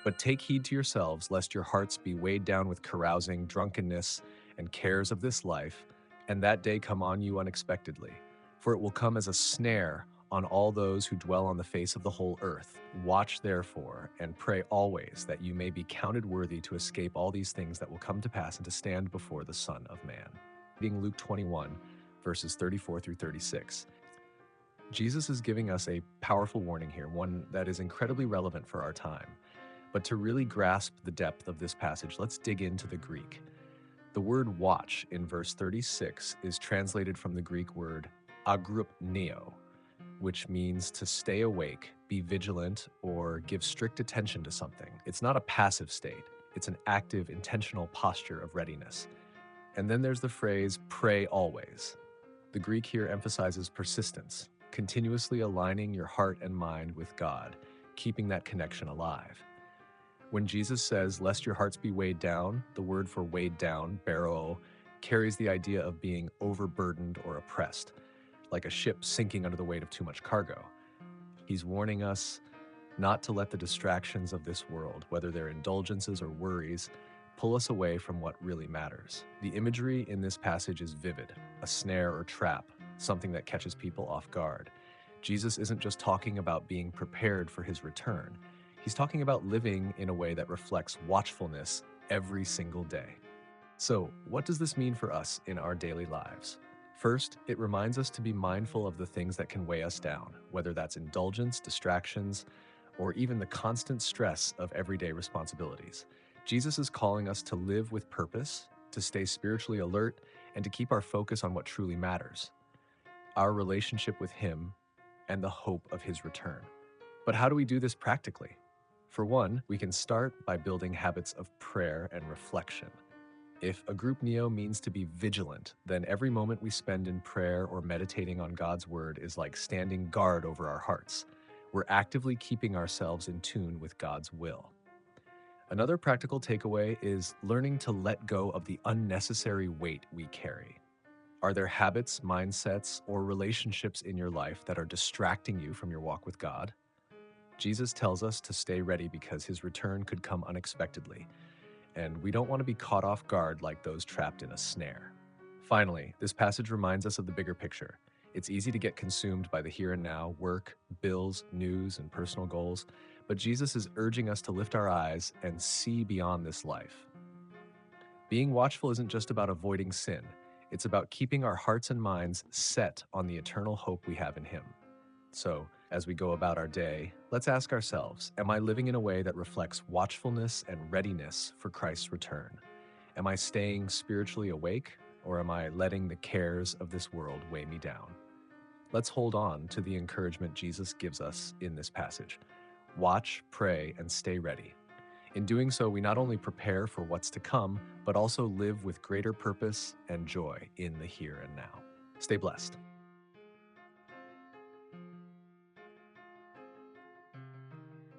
But take heed to yourselves, lest your hearts be weighed down with carousing, drunkenness, and cares of this life, and that day come on you unexpectedly. For it will come as a snare on all those who dwell on the face of the whole earth. Watch therefore, and pray always, that you may be counted worthy to escape all these things that will come to pass and to stand before the Son of Man. Reading Luke 21, verses 34 through 36. Jesus is giving us a powerful warning here, one that is incredibly relevant for our time. But to really grasp the depth of this passage, let's dig into the Greek. The word watch in verse 36 is translated from the Greek word agrupneo, which means to stay awake, be vigilant, or give strict attention to something. It's not a passive state. It's an active, intentional posture of readiness. And then there's the phrase, pray always. The Greek here emphasizes persistence, continuously aligning your heart and mind with God, keeping that connection alive. When Jesus says, lest your hearts be weighed down, the word for weighed down, baro, carries the idea of being overburdened or oppressed, like a ship sinking under the weight of too much cargo. He's warning us not to let the distractions of this world, whether they're indulgences or worries, pull us away from what really matters. The imagery in this passage is vivid, a snare or trap, something that catches people off guard. Jesus isn't just talking about being prepared for his return. He's talking about living in a way that reflects watchfulness every single day. So, what does this mean for us in our daily lives? First, it reminds us to be mindful of the things that can weigh us down, whether that's indulgence, distractions, or even the constant stress of everyday responsibilities. Jesus is calling us to live with purpose, to stay spiritually alert, and to keep our focus on what truly matters, our relationship with him and the hope of his return. But how do we do this practically? For one, we can start by building habits of prayer and reflection. If agrupneo means to be vigilant, then every moment we spend in prayer or meditating on God's word is like standing guard over our hearts. We're actively keeping ourselves in tune with God's will. Another practical takeaway is learning to let go of the unnecessary weight we carry. Are there habits, mindsets, or relationships in your life that are distracting you from your walk with God? Jesus tells us to stay ready because his return could come unexpectedly, and we don't want to be caught off guard like those trapped in a snare. Finally, this passage reminds us of the bigger picture. It's easy to get consumed by the here and now, work, bills, news, and personal goals, but Jesus is urging us to lift our eyes and see beyond this life. Being watchful isn't just about avoiding sin. It's about keeping our hearts and minds set on the eternal hope we have in him. So, as we go about our day, let's ask ourselves, am I living in a way that reflects watchfulness and readiness for Christ's return? Am I staying spiritually awake, or am I letting the cares of this world weigh me down? Let's hold on to the encouragement Jesus gives us in this passage. Watch, pray, and stay ready. In doing so, we not only prepare for what's to come, but also live with greater purpose and joy in the here and now. Stay blessed.